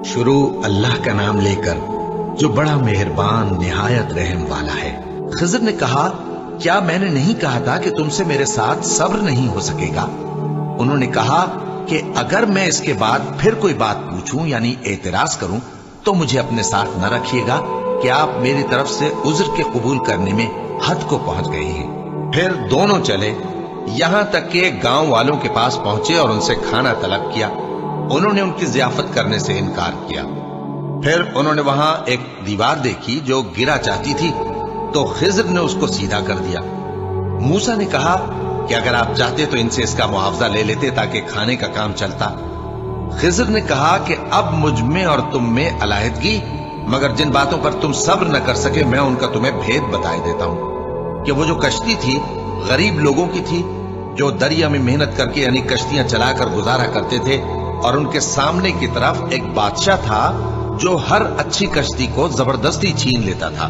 شروع اللہ کا نام لے کر جو بڑا مہربان نہایت رحم والا ہے۔ خضر نے کہا، کیا میں نے نہیں کہا تھا کہ تم سے میرے ساتھ صبر نہیں ہو سکے گا؟ انہوں نے کہا کہ اگر میں اس کے بعد پھر کوئی بات پوچھوں یعنی اعتراض کروں تو مجھے اپنے ساتھ نہ رکھیے گا کہ آپ میری طرف سے عذر کے قبول کرنے میں حد کو پہنچ گئے ہیں۔ پھر دونوں چلے، یہاں تک کہ گاؤں والوں کے پاس پہنچے اور ان سے کھانا طلب کیا۔ انہوں نے ان کی ضیافت کرنے سے انکار کیا۔ پھر انہوں نے وہاں ایک دیوار دیکھی جو گرا چاہتی تھی، تو خضر نے اس کو سیدھا کر دیا۔ موسیٰ نے کہا کہ اگر آپ چاہتے تو ان سے اس کا معاوضہ لے لیتے تاکہ کھانے کا کام چلتا۔ خضر نے کہا کہ اب مجھ میں اور تم میں علیحدگی، مگر جن باتوں پر تم صبر نہ کر سکے میں ان کا تمہیں بھید بتائے دیتا ہوں کہ وہ جو کشتی تھی غریب لوگوں کی تھی جو دریا میں محنت کر کے یعنی کشتیاں چلا کر گزارا کرتے تھے، اور ان کے سامنے کی طرف ایک بادشاہ تھا جو ہر اچھی کشتی کو زبردستی چھین لیتا تھا۔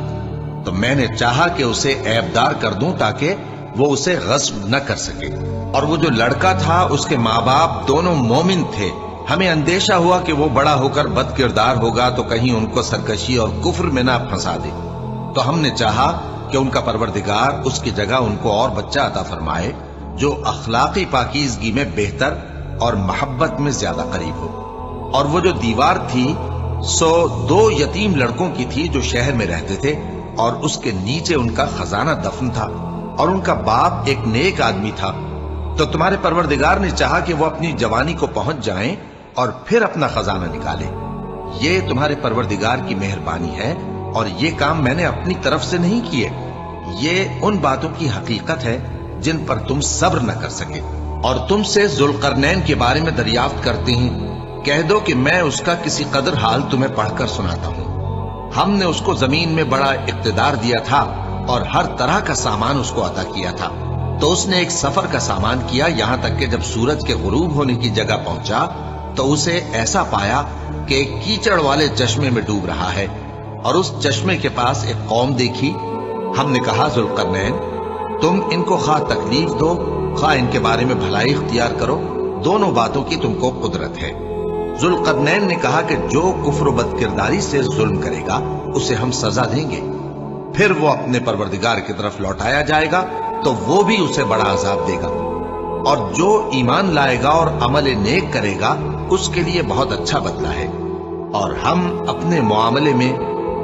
تو میں نے چاہا کہ اسے عیبدار کر دوں تاکہ وہ اسے غصب نہ کر سکے۔ اور وہ جو لڑکا تھا اس کے ماں باپ دونوں مومن تھے۔ ہمیں اندیشہ ہوا کہ وہ بڑا ہو کر بد کردار ہوگا تو کہیں ان کو سرکشی اور کفر میں نہ پھنسا دے، تو ہم نے چاہا کہ ان کا پروردگار اس کی جگہ ان کو اور بچہ عطا فرمائے جو اخلاقی پاکیزگی میں بہتر اور محبت میں زیادہ قریب ہو۔ اور وہ جو دیوار تھی سو 2 یتیم لڑکوں کی تھی جو شہر میں رہتے تھے، اور اس کے نیچے ان کا خزانہ دفن تھا، اور ان کا باپ ایک نیک آدمی تھا۔ تو تمہارے پروردگار نے چاہا کہ وہ اپنی جوانی کو پہنچ جائیں اور پھر اپنا خزانہ نکالے۔ یہ تمہارے پروردگار کی مہربانی ہے، اور یہ کام میں نے اپنی طرف سے نہیں کیے۔ یہ ان باتوں کی حقیقت ہے جن پر تم صبر نہ کر سکے۔ اور تم سے ذوالقرنین کے بارے میں دریافت کرتے ہیں، کہہ دو کہ میں اس کا کسی قدر حال تمہیں پڑھ کر سناتا ہوں۔ ہم نے اس کو زمین میں بڑا اقتدار دیا تھا اور ہر طرح کا سامان اس کو عطا کیا تھا۔ تو اس نے ایک سفر کا سامان کیا، یہاں تک کہ جب سورج کے غروب ہونے کی جگہ پہنچا تو اسے ایسا پایا کہ ایک کیچڑ والے چشمے میں ڈوب رہا ہے، اور اس چشمے کے پاس ایک قوم دیکھی۔ ہم نے کہا، ذوالقرنین، تم ان کو خواہ تکلیف دو خواہ ان کے بارے میں بھلائی اختیار کرو، دونوں باتوں کی تم کو قدرت ہے۔ ذوالقرنین نے کہا کہ جو کفر و بد کرداری سے ظلم کرے گا اسے ہم سزا دیں گے، پھر وہ اپنے پروردگار کی طرف لوٹایا جائے گا تو وہ بھی اسے بڑا عذاب دے گا، اور جو ایمان لائے گا اور عمل نیک کرے گا اس کے لیے بہت اچھا بدلہ ہے، اور ہم اپنے معاملے میں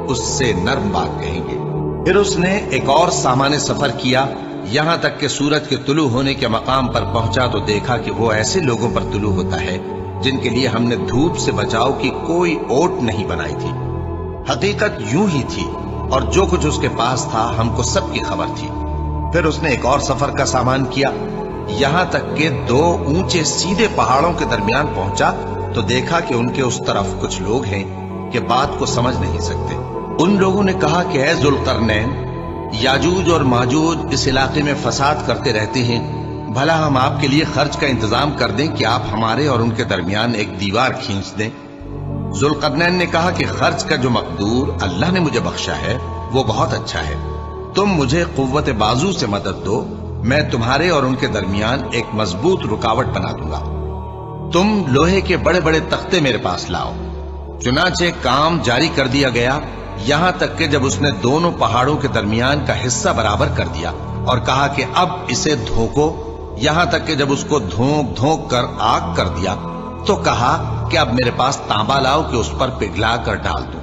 اس سے نرم بات کہیں گے۔ پھر اس نے ایک اور سامان سفر کیا، یہاں تک کہ سورج کے طلوع ہونے کے مقام پر پہنچا تو دیکھا کہ وہ ایسے لوگوں پر طلوع ہوتا ہے جن کے لیے ہم نے دھوپ سے بچاؤ کی کوئی اوٹ نہیں بنائی تھی۔ حقیقت یوں ہی تھی، اور جو کچھ اس کے پاس تھا ہم کو سب کی خبر تھی۔ پھر اس نے ایک اور سفر کا سامان کیا، یہاں تک کہ 2 اونچے سیدھے پہاڑوں کے درمیان پہنچا تو دیکھا کہ ان کے اس طرف کچھ لوگ ہیں کہ بات کو سمجھ نہیں سکتے۔ ان لوگوں نے کہا کہ اے ذوالقرنین، یاجوج اور ماجوج اس علاقے میں فساد کرتے رہتے ہیں، بھلا ہم آپ کے لیے خرچ کا انتظام کر دیں کہ آپ ہمارے اور ان کے درمیان ایک دیوار کھینچ دیں۔ ذوالقرنین نے کہا کہ خرچ کا جو مقدور اللہ نے مجھے بخشا ہے وہ بہت اچھا ہے، تم مجھے قوت بازو سے مدد دو، میں تمہارے اور ان کے درمیان ایک مضبوط رکاوٹ بنا دوں گا۔ تم لوہے کے بڑے بڑے تختے میرے پاس لاؤ۔ چنانچہ کام جاری کر دیا گیا، یہاں تک کہ جب اس نے دونوں پہاڑوں کے درمیان کا حصہ برابر کر دیا اور کہا کہ اب اسے دھوکو، یہاں تک کہ جب اس کو دھونک دھونک کر آگ کر دیا تو کہا کہ اب میرے پاس تانبا لاؤ کہ اس پر پگھلا کر ڈال دوں۔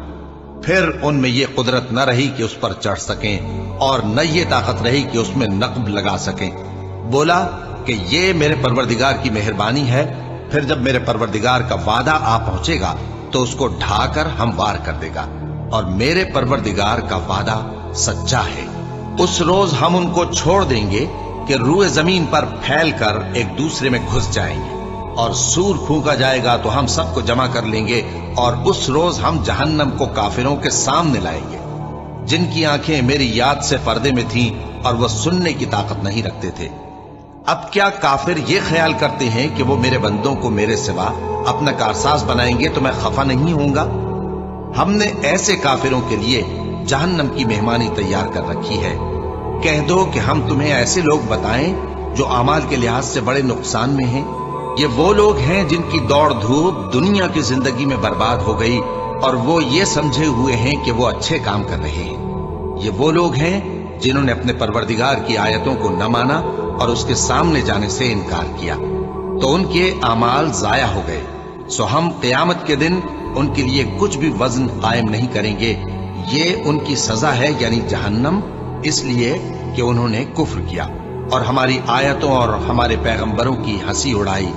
پھر ان میں یہ قدرت نہ رہی کہ اس پر چڑھ سکیں، اور نہ یہ طاقت رہی کہ اس میں نقب لگا سکیں۔ بولا کہ یہ میرے پروردگار کی مہربانی ہے، پھر جب میرے پروردگار کا وعدہ آ پہنچے گا تو اس کو ڈھا کر ہموار کر دے گا، اور میرے پروردگار کا وعدہ سچا ہے۔ اس روز ہم ان کو چھوڑ دیں گے کہ روئے زمین پر پھیل کر ایک دوسرے میں گھس جائیں گے، اور سور پھونکا جائے گا تو ہم سب کو جمع کر لیں گے، اور اس روز ہم جہنم کو کافروں کے سامنے لائیں گے جن کی آنکھیں میری یاد سے پردے میں تھیں اور وہ سننے کی طاقت نہیں رکھتے تھے۔ اب کیا کافر یہ خیال کرتے ہیں کہ وہ میرے بندوں کو میرے سوا اپنا کارساز بنائیں گے تو میں خفا نہیں ہوں گا؟ ہم نے ایسے کافروں کے لیے جہنم کی مہمانی تیار کر رکھی ہے۔ کہہ دو کہ ہم تمہیں ایسے لوگ بتائیں جو اعمال کے لحاظ سے بڑے نقصان میں ہیں، یہ وہ لوگ ہیں جن کی دوڑ دھوپ دنیا کی زندگی میں برباد ہو گئی اور وہ یہ سمجھے ہوئے ہیں کہ وہ اچھے کام کر رہے ہیں۔ یہ وہ لوگ ہیں جنہوں نے اپنے پروردگار کی آیتوں کو نہ مانا اور اس کے سامنے جانے سے انکار کیا، تو ان کے اعمال ضائع ہو گئے۔ سو ہم قیامت کے دن ان کے لیے کچھ بھی وزن قائم نہیں کریں گے۔ یہ ان کی سزا ہے یعنی جہنم، اس لیے کہ انہوں نے کفر کیا اور ہماری آیتوں اور ہمارے پیغمبروں کی ہنسی اڑائی۔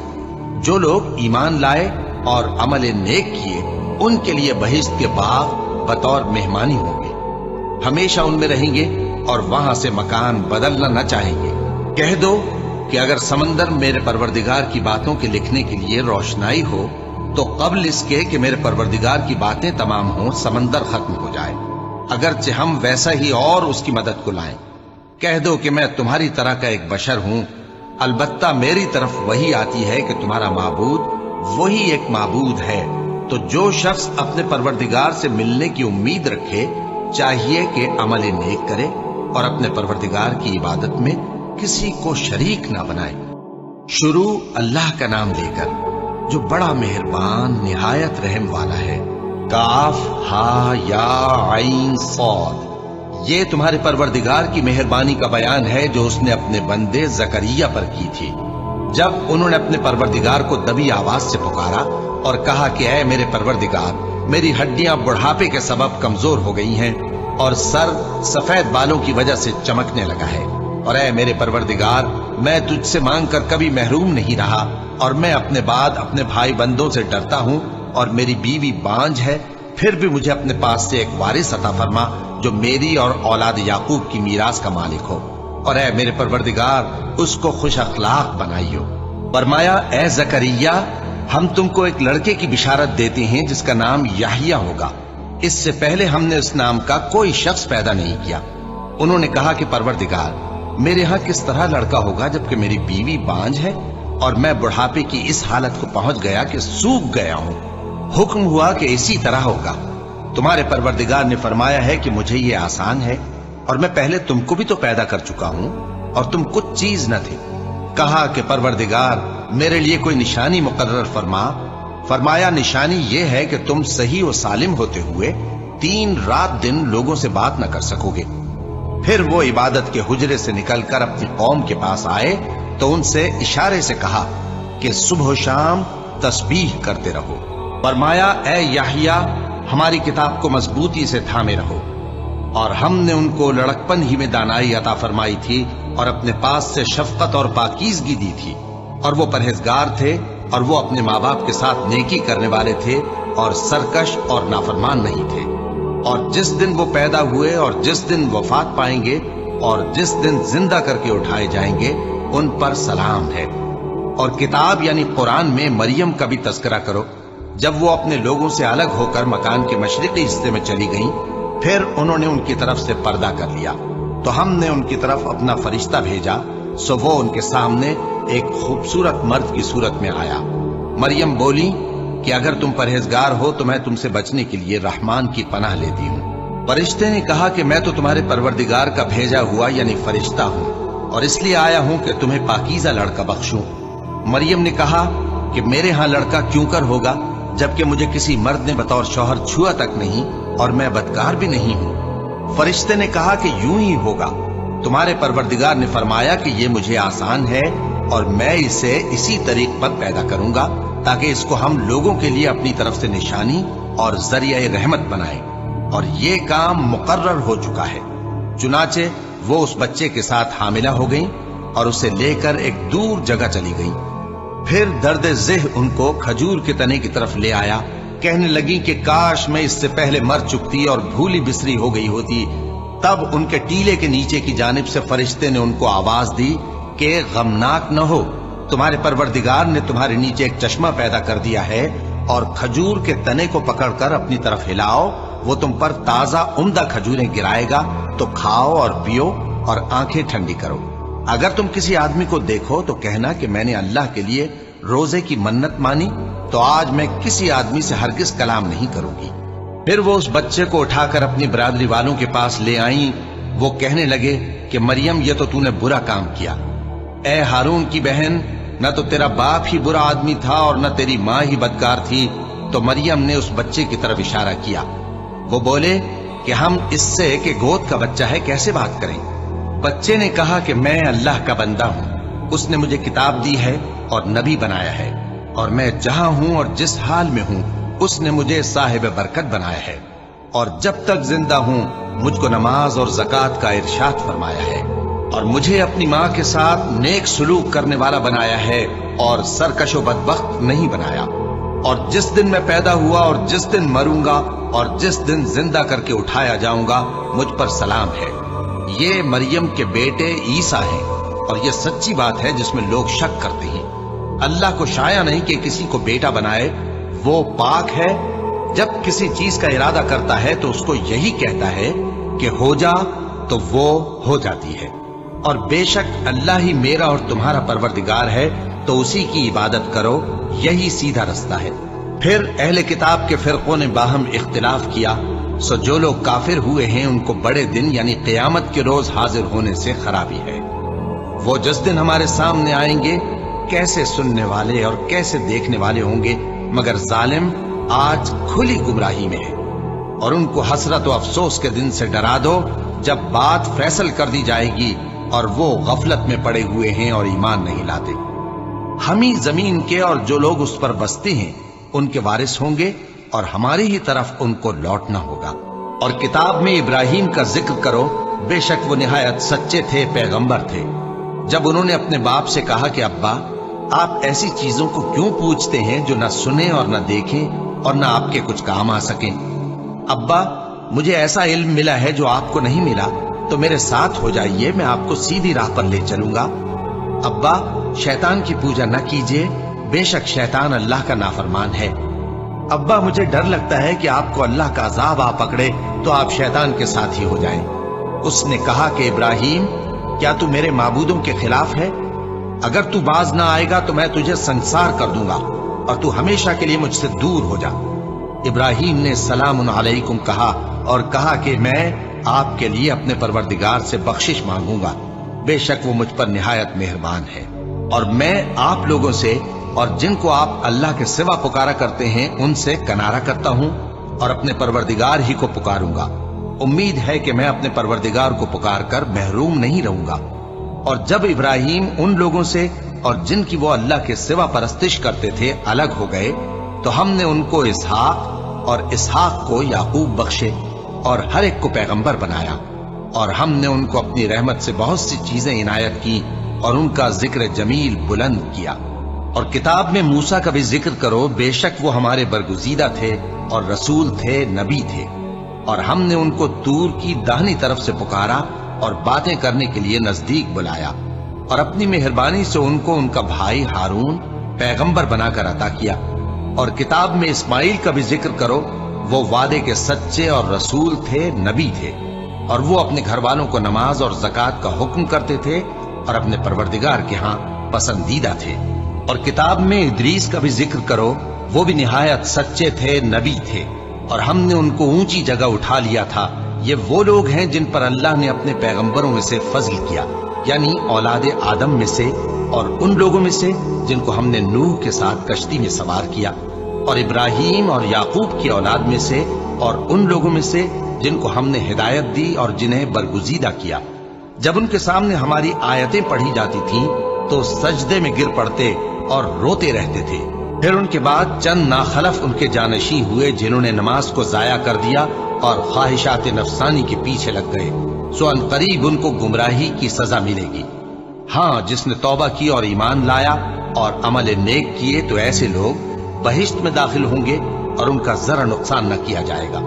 جو لوگ ایمان لائے اور عمل نیک کیے ان کے لیے بہشت کے باغ بطور مہمانی ہوں گے، ہمیشہ ان میں رہیں گے اور وہاں سے مکان بدلنا نہ چاہیں گے۔ کہہ دو کہ اگر سمندر میرے پروردگار کی باتوں کے لکھنے کے لیے روشنائی ہو تو قبل اس کے کہ میرے پروردگار کی باتیں تمام ہوں سمندر ختم ہو جائے، اگرچہ ہم ویسا ہی اور اس کی مدد کو لائیں۔ کہہ دو کہ میں تمہاری طرح کا ایک بشر ہوں، البتہ میری طرف وہی آتی ہے کہ تمہارا معبود وہی ایک معبود ہے۔ تو جو شخص اپنے پروردگار سے ملنے کی امید رکھے چاہیے کہ عمل نیک کرے اور اپنے پروردگار کی عبادت میں کسی کو شریک نہ بنائے۔ شروع اللہ کا نام لے کر جو بڑا مہربان نہایت رحم والا ہے۔ کاف ہا یا عین صاد، یہ تمہارے پروردگار کی مہربانی کا بیان ہے جو اس نے اپنے بندے زکریا پر کی تھی، جب انہوں نے اپنے پروردگار کو دبی آواز سے پکارا اور کہا کہ اے میرے پروردگار، میری ہڈیاں بڑھاپے کے سبب کمزور ہو گئی ہیں اور سر سفید بالوں کی وجہ سے چمکنے لگا ہے، اور اے میرے پروردگار، میں تجھ سے مانگ کر کبھی محروم نہیں رہا اور میں اپنے بعد اپنے بھائی بندوں سے ڈرتا ہوں اور میری بیوی بانجھ ہے، پھر بھی مجھے اپنے پاس سے ایک وارث عطا فرما جو میری اور اولاد یعقوب کی میراث کا مالک ہو، اور اے میرے پروردگار اس کو خوش اخلاق بنائیو۔ فرمایا اے زکریا، ہم تم کو ایک لڑکے کی بشارت دیتے ہیں جس کا نام یحییٰ ہوگا، اس سے پہلے ہم نے اس نام کا کوئی شخص پیدا نہیں کیا۔ انہوں نے کہا کہ پروردگار، میرے ہاں کس طرح لڑکا ہوگا جبکہ میری بیوی بانجھ ہے اور میں بڑھاپے کی اس حالت کو پہنچ گیا کہ سوکھ گیا ہوں۔ حکم ہوا کہ اسی طرح ہوگا۔ تمہارے پروردگار نے فرمایا ہے کہ مجھے یہ آسان ہے اور میں پہلے تم کو بھی تو پیدا کر چکا ہوں اور تم کچھ چیز نہ تھے۔ کہا کہ پروردگار میرے لیے کوئی نشانی مقرر فرما۔ فرمایا نشانی یہ ہے کہ تم صحیح و سالم ہوتے ہوئے 3 رات دن لوگوں سے بات نہ کر سکو گے۔ پھر وہ عبادت کے حجرے سے نکل کر اپنی قوم کے پاس آئے تو ان سے اشارے سے کہا کہ صبح و شام تسبیح کرتے رہو۔ فرمایا اے یحییٰ، ہماری کتاب کو مضبوطی سے تھامے رہو، اور ہم نے ان کو لڑکپن ہی میں دانائی عطا فرمائی تھی اور اپنے پاس سے شفقت اور پاکیزگی دی تھی، اور وہ پرہیزگار تھے اور وہ اپنے ماں باپ کے ساتھ نیکی کرنے والے تھے اور سرکش اور نافرمان نہیں تھے۔ اور جس دن وہ پیدا ہوئے اور جس دن وفات پائیں گے اور جس دن زندہ کر کے اٹھائے جائیں گے ان پر سلام ہے۔ اور کتاب یعنی قرآن میں مریم کا بھی تذکرہ کرو، جب وہ اپنے لوگوں سے الگ ہو کر مکان کے مشرقی حصے میں چلی گئیں، پھر انہوں نے ان کی طرف سے پردہ کر لیا تو ہم نے ان کی طرف اپنا فرشتہ بھیجا، سو وہ ان کے سامنے ایک خوبصورت مرد کی صورت میں آیا۔ مریم بولی کہ اگر تم پرہیزگار ہو تو میں تم سے بچنے کے لیے رحمان کی پناہ لیتی ہوں۔ فرشتے نے کہا کہ میں تو تمہارے پروردگار کا بھیجا ہوا یعنی فرشتہ ہوں اور اس لیے آیا ہوں کہ تمہیں پاکیزہ لڑکا بخشوں۔ مریم نے کہا کہ میرے ہاں لڑکا کیوں کر ہوگا جبکہ مجھے کسی مرد نے بطور شوہر چھوا تک نہیں اور میں بدکار بھی نہیں ہوں۔ فرشتے نے کہا کہ یوں ہی ہوگا۔ تمہارے پروردگار نے فرمایا کہ یہ مجھے آسان ہے اور میں اسے اسی طریق پر پیدا کروں گا تاکہ اس کو ہم لوگوں کے لیے اپنی طرف سے نشانی اور ذریعہ رحمت بنائیں، اور یہ کام مقرر ہو چکا ہے۔ چنانچہ وہ اس بچے کے ساتھ حاملہ ہو گئیں اور اسے لے کر ایک دور جگہ چلی گئیں۔ پھر درد ذہ ان کو کھجور کے تنے کی طرف لے آیا، کہنے لگی کہ کاش میں اس سے پہلے مر چکتی اور بھولی بسری ہو گئی ہوتی۔ تب ان کے ٹیلے کے نیچے کی جانب سے فرشتے نے ان کو آواز دی کہ غمناک نہ ہو، تمہارے پروردگار نے تمہارے نیچے ایک چشمہ پیدا کر دیا ہے، اور کھجور کے تنے کو پکڑ کر اپنی طرف ہلاؤ، وہ تم پر تازہ عمدہ کھجوریں گرائے گا، تو کھاؤ اور پیو اور آنکھیں ٹھنڈی کرو۔ اگر تم کسی آدمی کو دیکھو تو کہنا کہ میں نے اللہ کے لیے روزے کی منت مانی، تو آج میں کسی آدمی سے ہرگز کلام نہیں کروں گی۔ پھر وہ اس بچے کو اٹھا کر اپنی برادری والوں کے پاس لے آئیں۔ وہ کہنے لگے کہ مریم یہ تو تو نے برا کام کیا۔ اے ہارون کی بہن، نہ تو تیرا باپ ہی برا آدمی تھا اور نہ تیری ماں ہی بدکار تھی۔ تو مریم نے اس بچے کی طرف اشارہ کیا۔ وہ بولے کہ ہم اس سے کہ گود کا بچہ ہے کیسے بات کریں؟ بچے نے کہا کہ میں اللہ کا بندہ ہوں، اس نے مجھے کتاب دی ہے اور نبی بنایا ہے، اور میں جہاں ہوں اور جس حال میں ہوں اس نے مجھے صاحب برکت بنایا ہے، اور جب تک زندہ ہوں مجھ کو نماز اور زکوٰۃ کا ارشاد فرمایا ہے، اور مجھے اپنی ماں کے ساتھ نیک سلوک کرنے والا بنایا ہے اور سرکش و بدبخت نہیں بنایا، اور جس دن میں پیدا ہوا اور جس دن مروں گا اور جس دن زندہ کر کے اٹھایا جاؤں گا مجھ پر سلام ہے۔ یہ مریم کے بیٹے عیسیٰ ہیں، اور یہ سچی بات ہے جس میں لوگ شک کرتے ہیں۔ اللہ کو شایع نہیں کہ کسی کو بیٹا بنائے، وہ پاک ہے۔ جب کسی چیز کا ارادہ کرتا ہے تو اس کو یہی کہتا ہے کہ ہو جا تو وہ ہو جاتی ہے، اور بے شک اللہ ہی میرا اور تمہارا پروردگار ہے، تو اسی کی عبادت کرو، یہی سیدھا رستہ ہے۔ پھر اہل کتاب کے فرقوں نے باہم اختلاف کیا، سو جو لوگ کافر ہوئے ہیں ان کو بڑے دن یعنی قیامت کے روز حاضر ہونے سے خرابی ہے۔ وہ جس دن ہمارے سامنے آئیں گے کیسے سننے والے اور کیسے دیکھنے والے ہوں گے، مگر ظالم آج کھلی گمراہی میں ہے۔ اور ان کو حسرت و افسوس کے دن سے ڈرا دو جب بات فیصل کر دی جائے گی اور وہ غفلت میں پڑے ہوئے ہیں اور ایمان نہیں لاتے۔ ہم ہی زمین کے اور جو لوگ اس پر بستے ہیں ان کے وارث ہوں گے، اور ہماری ہی طرف ان کو لوٹنا ہوگا۔ اور کتاب میں ابراہیم کا ذکر کرو، بے شک وہ نہایت سچے تھے، پیغمبر تھے۔ جب انہوں نے اپنے باپ سے کہا کہ ابا آپ ایسی چیزوں کو کیوں پوچھتے ہیں جو نہ سنیں اور نہ دیکھیں اور نہ آپ کے کچھ کام آ سکیں؟ ابا مجھے ایسا علم ملا ہے جو آپ کو نہیں ملا، تو میرے ساتھ ہو جائیے، میں آپ کو سیدھی راہ پر لے چلوں گا۔ ابا شیطان کی پوجا نہ کیجیے، بے شک شیطان اللہ کا نافرمان ہے۔ ابا مجھے ڈر لگتا ہے کہ آپ کو اللہ کا عذاب آ پکڑے تو آپ شیطان کے ساتھ ہی ہو جائیں۔ اس نے کہا کہ ابراہیم کیا تو میرے معبودوں کے خلاف ہے؟ اگر تو باز نہ آئے گا تو میں تجھے سنسار کر دوں گا اور تو ہمیشہ کے لیے مجھ سے دور ہو جا۔ ابراہیم نے سلام علیکم کہا اور کہا کہ میں آپ کے لیے اپنے پروردگار سے بخشش مانگوں گا، بے شک وہ مجھ پر نہایت مہربان ہے، اور میں آپ لوگوں سے اور جن کو آپ اللہ کے سوا پکارا کرتے ہیں ان سے کنارہ کرتا ہوں اور اپنے پروردگار ہی کو پکاروں گا۔ امید ہے کہ میں اپنے پروردگار کو پکار کر محروم نہیں رہوں گا۔ اور جب ابراہیم ان لوگوں سے اور جن کی وہ اللہ کے سوا پرستش کرتے تھے الگ ہو گئے تو ہم نے ان کو اسحاق اور اسحاق کو یعقوب بخشے اور ہر ایک کو پیغمبر بنایا، اور ہم نے ان کو اپنی رحمت سے بہت سی چیزیں عنایت کی اور ان کا ذکر جمیل بلند کیا۔ اور کتاب میں موسیٰ کا بھی ذکر کرو، بے شک وہ ہمارے برگزیدہ تھے اور رسول تھے، نبی تھے، اور ہم نے ان کو طور کی داہنی طرف سے پکارا اور باتیں کرنے کے لیے نزدیک بلایا، اور اپنی مہربانی سے ان کو ان کا بھائی ہارون پیغمبر بنا کر عطا کیا۔ اور کتاب میں اسماعیل کا بھی ذکر کرو، وہ وعدے کے سچے اور رسول تھے، نبی تھے، اور وہ اپنے گھر والوں کو نماز اور زکوٰۃ کا حکم کرتے تھے اور اپنے پروردگار کے ہاں پسندیدہ تھے۔ اور کتاب میں ادریس کا بھی ذکر کرو، وہ بھی نہایت سچے تھے، نبی تھے، اور ہم نے ان کو اونچی جگہ اٹھا لیا تھا۔ یہ وہ لوگ ہیں جن پر اللہ نے اپنے پیغمبروں میں سے فضل کیا، یعنی اولاد آدم میں سے، اور ان لوگوں میں سے جن کو ہم نے نوح کے ساتھ کشتی میں سوار کیا، اور ابراہیم اور یعقوب کی اولاد میں سے، اور ان لوگوں میں سے جن کو ہم نے ہدایت دی اور جنہیں برگزیدہ کیا۔ جب ان کے سامنے ہماری آیتیں پڑھی جاتی تھیں تو سجدے میں گر پڑتے اور روتے رہتے تھے۔ پھر ان کے بعد چند ناخلف ان کے جانشین ہوئے جنہوں نے نماز کو ضائع کر دیا اور خواہشات نفسانی کے پیچھے لگ گئے، سو ان قریب ان کو گمراہی کی سزا ملے گی۔ ہاں جس نے توبہ کی اور ایمان لایا اور عمل نیک کیے تو ایسے لوگ بہشت میں داخل ہوں گے اور ان کا ذرا نقصان نہ کیا جائے گا،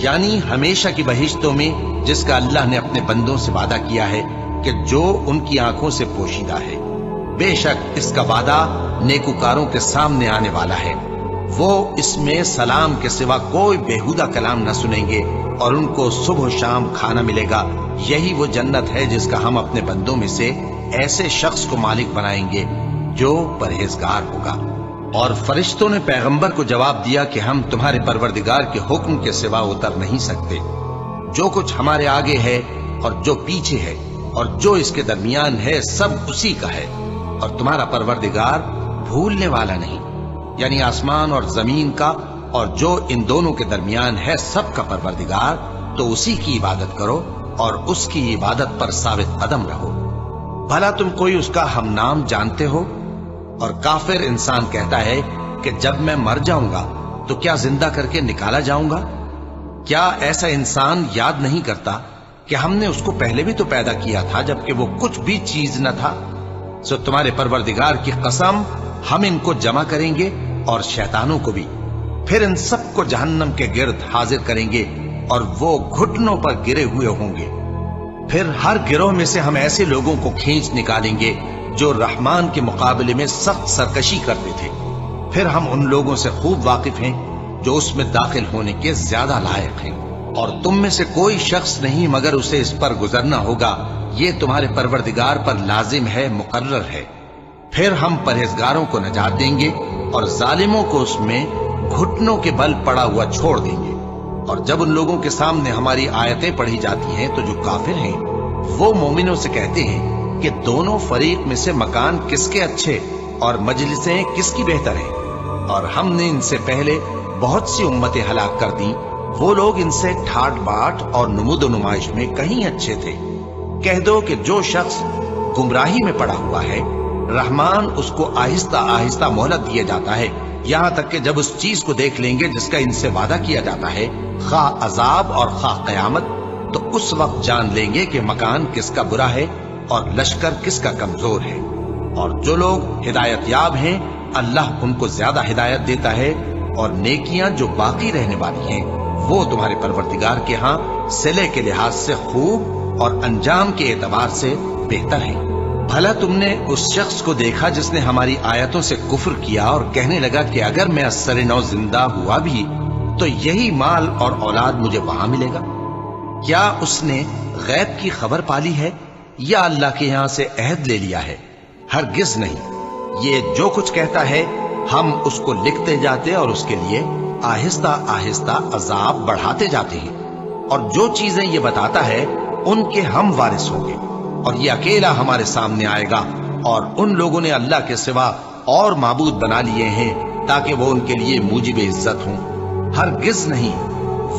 یعنی ہمیشہ کی بہشتوں میں جس کا اللہ نے اپنے بندوں سے وعدہ کیا ہے کہ جو ان کی آنکھوں سے پوشیدہ ہے۔ بے شک اس کا وعدہ نیکوکاروں کے سامنے آنے والا ہے، وہ اس میں سلام کے سوا کوئی بیہودہ کلام نہ سنیں گے اور ان کو صبح و شام کھانا ملے گا۔ یہی وہ جنت ہے جس کا ہم اپنے بندوں میں سے ایسے شخص کو مالک بنائیں گے جو پرہیزگار ہوگا۔ اور فرشتوں نے پیغمبر کو جواب دیا کہ ہم تمہارے پروردگار کے حکم کے سوا اتر نہیں سکتے۔ جو کچھ ہمارے آگے ہے اور جو پیچھے ہے اور جو اس کے درمیان ہے سب اسی کا ہے، اور تمہارا پروردگار بھولنے والا نہیں، یعنی آسمان اور زمین کا اور جو ان دونوں کے درمیان ہے سب کا پروردگار، تو اسی کی عبادت کرو اور اس کی عبادت پر ثابت قدم رہو۔ بھلا تم کوئی اس کا ہم نام جانتے ہو؟ اور کافر انسان کہتا ہے کہ جب میں مر جاؤں گا تو کیا زندہ کر کے نکالا جاؤں گا؟ کیا ایسا انسان یاد نہیں کرتا کہ ہم نے اس کو پہلے بھی تو پیدا کیا تھا جبکہ وہ کچھ بھی چیز نہ تھا؟ سو تمہارے پروردگار کی قسم، ہم ان کو جمع کریں گے اور شیطانوں کو بھی، پھر ان سب کو جہنم کے گرد حاضر کریں گے اور وہ گھٹنوں پر گرے ہوئے ہوں گے۔ پھر ہر گروہ میں سے ہم ایسے لوگوں کو کھینچ نکالیں گے جو رحمان کے مقابلے میں سخت سرکشی کرتے تھے، پھر ہم ان لوگوں سے خوب واقف ہیں جو اس میں داخل ہونے کے زیادہ لائق ہیں، اور تم میں سے کوئی شخص نہیں مگر اسے اس پر گزرنا ہوگا، یہ تمہارے پروردگار پر لازم ہے، مقرر ہے۔ پھر ہم پرہیزگاروں کو نجات دیں گے اور ظالموں کو اس میں گھٹنوں کے بل پڑا ہوا چھوڑ دیں گے۔ اور جب ان لوگوں کے سامنے ہماری آیتیں پڑھی جاتی ہیں تو جو کافر ہیں وہ مومنوں سے کہتے ہیں کہ دونوں فریق میں سے مکان کس کے اچھے اور مجلسیں کس کی بہتر ہیں، اور ہم نے ان سے پہلے بہت سی امتیں ہلاک کر دیں، وہ لوگ ان سے ٹھاٹ باٹ اور نمود و نمائش میں کہیں اچھے تھے۔ کہہ دو کہ جو شخص گمراہی میں پڑا ہوا ہے، رحمان اس کو آہستہ آہستہ مہلت دیا جاتا ہے، یہاں تک کہ جب اس چیز کو دیکھ لیں گے جس کا ان سے وعدہ کیا جاتا ہے، خواہ عذاب اور خواہ قیامت، تو اس وقت جان لیں گے کہ مکان کس کا برا ہے اور لشکر کس کا کمزور ہے۔ اور جو لوگ ہدایت یاب ہیں اللہ ان کو زیادہ ہدایت دیتا ہے، اور نیکیاں جو باقی رہنے والی ہیں وہ تمہارے پروردگار کے ہاں صلے کے لحاظ سے خوب اور انجام کے اعتبار سے بہتر ہیں۔ بھلا تم نے اس شخص کو دیکھا جس نے ہماری آیتوں سے کفر کیا اور کہنے لگا کہ اگر میں از سر نو زندہ ہوا بھی تو یہی مال اور اولاد مجھے وہاں ملے گا؟ کیا اس نے غیب کی خبر پالی ہے یا اللہ کے یہاں سے عہد لے لیا ہے؟ ہرگز نہیں، یہ جو کچھ کہتا ہے ہم اس کو لکھتے جاتے اور اس کے لیے آہستہ آہستہ عذاب بڑھاتے جاتے ہیں، اور جو چیزیں یہ بتاتا ہے ان کے ہم وارث ہوں گے، اور یہ اکیلا ہمارے سامنے آئے گا، اور ان لوگوں نے اللہ کے سوا اور معبود بنا لیے ہیں تاکہ وہ ان کے لیے موجب عزت ہوں۔ ہرگز نہیں،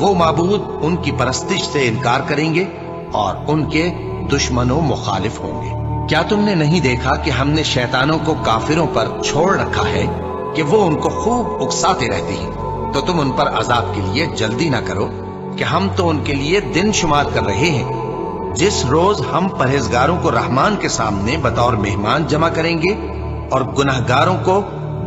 وہ معبود ان کی پرستش سے انکار کریں گے اور ان کے دشمنوں مخالف ہوں گے۔ کیا تم نے نہیں دیکھا کہ ہم نے شیطانوں کو کافروں پر چھوڑ رکھا ہے کہ وہ ان کو خوب اکساتے رہتے ہیں؟ تو تم ان پر عذاب کے لیے جلدی نہ کرو کہ ہم تو ان کے لیے دن شمار کر رہے ہیں، جس روز ہم پرہیزگاروں کو رحمان کے سامنے بطور مہمان جمع کریں گے اور گناہگاروں کو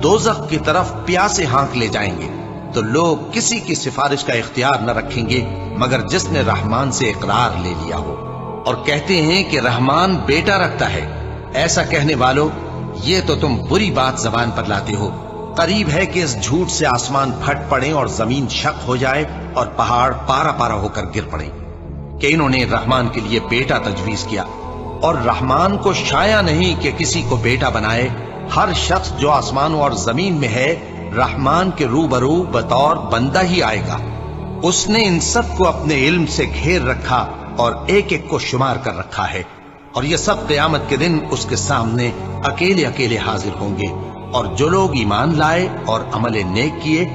دوزخ کی طرف پیاسے ہانک لے جائیں گے، تو لوگ کسی کی سفارش کا اختیار نہ رکھیں گے مگر جس نے رحمان سے اقرار لے لیا ہو، اور کہتے ہیں کہ رحمان بیٹا رکھتا ہے۔ ایسا کہنے والوں، یہ تو تم بری بات زبان پر لاتے ہو۔ قریب ہے کہ اس جھوٹ سے آسمان پھٹ پڑے اور زمین شق ہو جائے اور پہاڑ پارا پارا ہو کر گر پڑے کہ انہوں نے رحمان کے لیے بیٹا تجویز کیا، اور رحمان کو شایع نہیں کہ کسی کو بیٹا بنائے۔ ہر شخص جو آسمانوں اور زمین میں ہے رحمان کے روبرو بطور بندہ ہی آئے گا۔ اس نے ان سب کو اپنے علم سے گھیر رکھا اور ایک ایک کو شمار کر رکھا ہے، اور یہ سب قیامت کے دن اس کے سامنے اکیلے اکیلے حاضر ہوں گے۔ اور جو لوگ ایمان لائے اور عمل نیک کیے،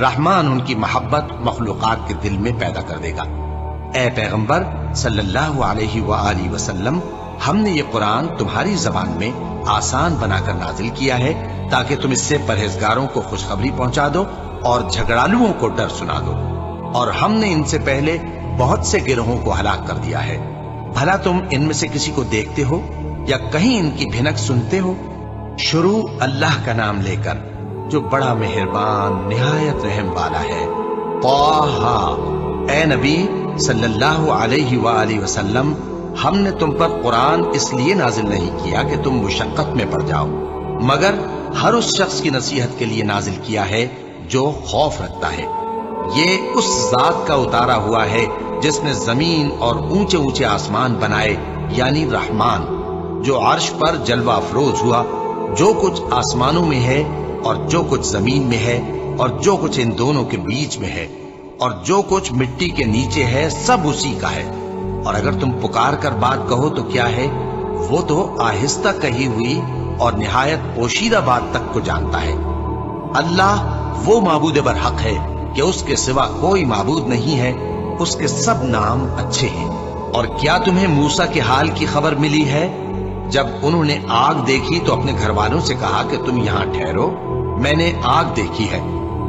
رحمان ان کی محبت مخلوقات کے دل میں پیدا کر دے گا۔ اے پیغمبر صلی اللہ علیہ وآلہ وسلم، ہم نے یہ قرآن تمہاری زبان میں آسان بنا کر نازل کیا ہے تاکہ تم اس سے پرہیزگاروں کو خوشخبری پہنچا دو اور جھگڑالوؤں کو ڈر سنا دو، اور ہم نے ان سے پہلے بہت سے گروہوں کو ہلاک کر دیا ہے۔ بھلا تم ان میں سے کسی کو دیکھتے ہو یا کہیں ان کی بھنک سنتے ہو؟ شروع اللہ کا نام لے کر جو بڑا مہربان نہایت رحم والا ہے۔ طٰہٰ، اے نبی صلی اللہ علیہ وآلہ وسلم، ہم نے تم پر قرآن اس لیے نازل نہیں کیا کہ تم مشقت میں پڑ جاؤ، مگر ہر اس شخص کی نصیحت کے لیے نازل کیا ہے جو خوف رکھتا ہے۔ یہ اس ذات کا اتارا ہوا ہے جس نے زمین اور اونچے اونچے آسمان بنائے، یعنی رحمان، جو عرش پر جلوہ افروز ہوا۔ جو کچھ آسمانوں میں ہے اور جو کچھ زمین میں ہے اور جو کچھ ان دونوں کے بیچ میں ہے اور جو کچھ مٹی کے نیچے ہے، سب اسی کا ہے۔ اور اگر تم پکار کر بات کہو تو کیا ہے، وہ تو آہستہ کہی ہوئی اور نہایت پوشیدہ بات تک کو جانتا ہے۔ اللہ وہ معبود برحق ہے کہ اس کے سوا کوئی معبود نہیں ہے، اس کے سب نام اچھے ہیں۔ اور کیا تمہیں موسیٰ کے حال کی خبر ملی ہے؟ جب انہوں نے آگ دیکھی تو اپنے گھر والوں سے کہا کہ تم یہاں ٹھہرو، میں نے آگ دیکھی ہے،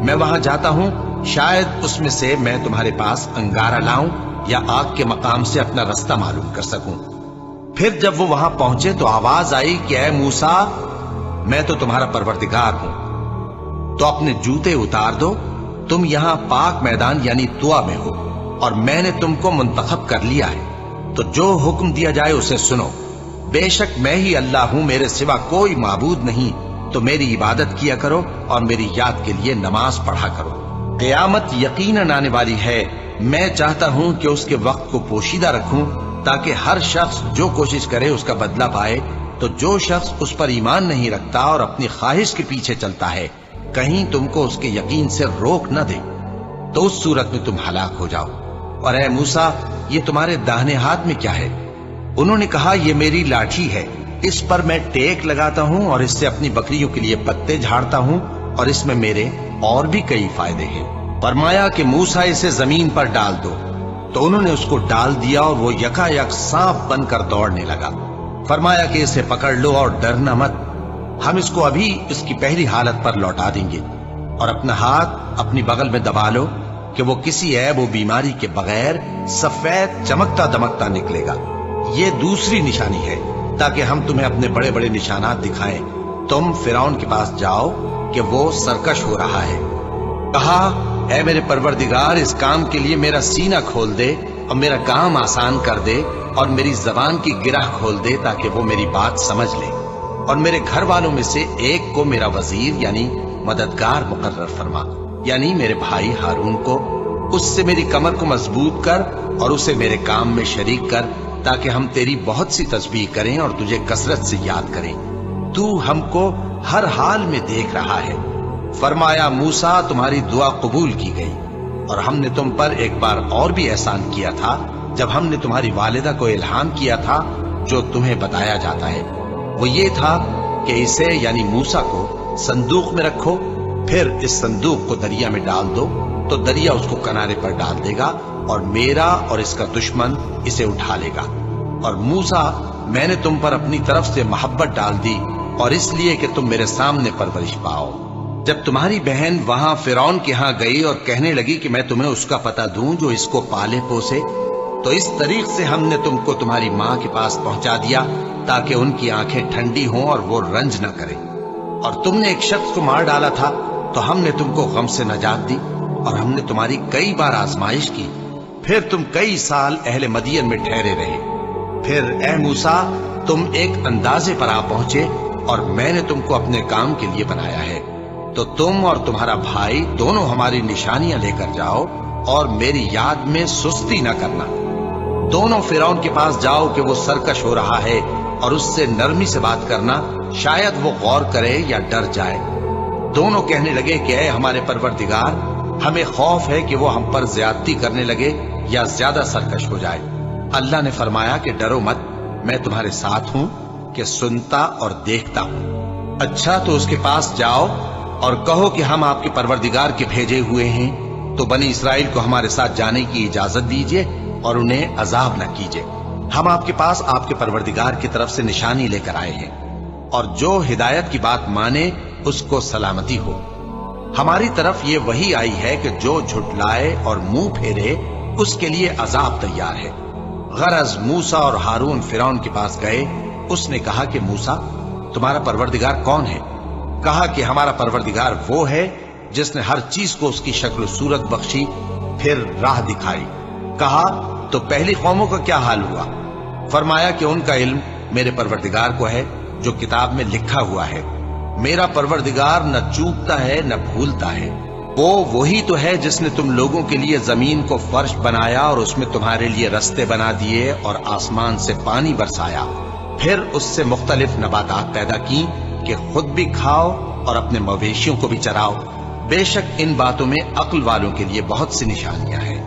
میں وہاں جاتا ہوں، شاید اس میں سے میں تمہارے پاس انگارہ لاؤں یا آگ کے مقام سے اپنا رستہ معلوم کر سکوں۔ پھر جب وہ وہاں پہنچے تو آواز آئی کہ اے موسیٰ، میں تو تمہارا پروردگار ہوں، تو اپنے جوتے اتار دو، تم یہاں پاک میدان یعنی طویٰ میں ہو، اور میں نے تم کو منتخب کر لیا ہے، تو جو حکم دیا جائے اسے سنو۔ بے شک میں ہی اللہ ہوں، میرے سوا کوئی معبود نہیں، تو میری عبادت کیا کرو اور میری یاد کے لیے نماز پڑھا کرو۔ قیامت یقیناً آنے والی ہے، میں چاہتا ہوں کہ اس کے وقت کو پوشیدہ رکھوں تاکہ ہر شخص جو کوشش کرے اس کا بدلہ پائے، تو جو شخص اس پر ایمان نہیں رکھتا اور اپنی خواہش کے پیچھے چلتا ہے، کہیں تم کو اس کے یقین سے روک نہ دے، تو اس صورت میں تم ہلاک ہو جاؤ۔ اور اے موسیٰ، یہ تمہارے داہنے ہاتھ میں کیا ہے؟ انہوں نے کہا، یہ میری لاٹھی ہے، اس پر میں ٹیک لگاتا ہوں اور اس سے اپنی بکریوں کے لیے پتے جھاڑتا ہوں، اور اس میں میرے اور بھی کئی فائدے ہیں۔ فرمایا کہ موسیٰ اسے زمین پر ڈال دو، تو انہوں نے اس کو ڈال دیا اور وہ یکا یک سانپ بن کر دوڑنے لگا۔ فرمایا کہ اسے پکڑ لو اور ڈرنا مت، ہم اس کو ابھی اس کی پہلی حالت پر لوٹا دیں گے، اور اپنا ہاتھ اپنی بغل میں دبا لو کہ وہ کسی عیب و بیماری کے بغیر سفید چمکتا دمکتا نکلے گا۔ یہ دوسری نشانی ہے تاکہ ہم تمہیں اپنے بڑے بڑے نشانات دکھائیں۔ تم فرعون کے پاس جاؤ کہ وہ سرکش ہو رہا ہے۔ کہا، اے میرے پروردگار، اس کام کے لیے میرا سینہ کھول دے اور میرا کام آسان کر دے، اور میری زبان کی گرہ کھول دے تاکہ وہ میری بات سمجھ لے، اور میرے گھر والوں میں سے ایک کو میرا وزیر یعنی مددگار مقرر فرما، یعنی میرے بھائی ہارون کو۔ اس سے میری کمر کو مضبوط کر اور اسے میرے کام میں شریک کر، تاکہ ہم تیری بہت سی تسبیح کریں اور تجھے کثرت سے یاد کریں، تو ہم کو ہر حال میں دیکھ رہا ہے۔ فرمایا، موسیٰ، تمہاری دعا قبول کی گئی، اور ہم نے تم پر ایک بار اور بھی احسان کیا تھا جب ہم نے تمہاری والدہ کو الہام کیا تھا جو تمہیں بتایا جاتا ہے۔ وہ یہ تھا کہ اسے یعنی موسیٰ کو صندوق میں رکھو، پھر اس صندوق کو دریا میں ڈال دو، تو دریا اس کو کنارے پر ڈال دے گا، اور میرا اور اس کا دشمن اسے اٹھا لے گا۔ اور موسیٰ، میں نے تم پر اپنی طرف سے محبت ڈال دی، اور اس لیے کہ تم میرے سامنے پرورش پاؤ۔ جب تمہاری بہن وہاں فرعون کے ہاں گئی اور کہنے لگی کہ میں تمہیں اس کا پتہ دوں جو اس کو پالے پوسے، تو اس طریق سے ہم نے تم کو تمہاری ماں کے پاس پہنچا دیا تاکہ ان کی آنکھیں ٹھنڈی ہوں اور وہ رنج نہ کریں۔ اور تم نے ایک شخص کو مار ڈالا تھا تو ہم نے تم کو غم سے نجات دی، اور ہم نے تمہاری کئی بار آزمائش کی، پھر تم کئی سال اہل مدین میں ٹھہرے رہے۔ پھر اے موسیٰ، تم ایک اندازے پر آ پہنچے، اور میں نے تم کو اپنے کام کے لیے بنایا ہے، تو تم اور تمہارا بھائی دونوں ہماری نشانیاں لے کر جاؤ، اور میری یاد میں سستی نہ کرنا۔ دونوں فرعون کے پاس جاؤ کہ وہ سرکش ہو رہا ہے، اور اس سے نرمی سے بات کرنا، شاید وہ غور کرے یا ڈر جائے۔ دونوں کہنے لگے کہ اے ہمارے پروردگار، ہمیں خوف ہے کہ وہ ہم پر زیادتی کرنے لگے یا زیادہ سرکش ہو جائے۔ اللہ نے فرمایا کہ ڈرو مت، میں تمہارے ساتھ ہوں کہ سنتا اور دیکھتا ہوں۔ اچھا، تو اس کے پاس جاؤ اور کہو کہ ہم آپ کے پروردگار کے بھیجے ہوئے ہیں، تو بنی اسرائیل کو ہمارے ساتھ جانے کی اجازت دیجیے اور انہیں عذاب نہ کیجیے۔ ہم آپ کے پاس آپ کے پروردگار کی طرف سے نشانی لے کر آئے ہیں، اور جو ہدایت کی بات مانے اس کو سلامتی ہو۔ ہماری طرف یہ وحی آئی ہے کہ جو جھٹلائے اور منہ پھیرے اس کے لیے عذاب تیار ہے۔ غرض موسیٰ اور ہارون فرعون کے پاس گئے، اس نے کہا کہ موسیٰ، تمہارا پروردگار کون ہے؟ کہا کہ ہمارا پروردگار وہ ہے جس نے ہر چیز کو اس کی شکل و صورت بخشی، پھر راہ دکھائی۔ کہا، تو پہلی قوموں کا کیا حال ہوا؟ فرمایا کہ ان کا علم میرے پروردگار کو ہے جو کتاب میں لکھا ہوا ہے۔ میرا پروردگار نہ چوکتا ہے نہ بھولتا ہے۔ وہ وہی تو ہے جس نے تم لوگوں کے لیے زمین کو فرش بنایا اور اس میں تمہارے لیے رستے بنا دیے اور آسمان سے پانی برسایا، پھر اس سے مختلف نباتات پیدا کی کہ خود بھی کھاؤ اور اپنے مویشیوں کو بھی چراؤ۔ بے شک ان باتوں میں عقل والوں کے لیے بہت سی نشانیاں ہیں۔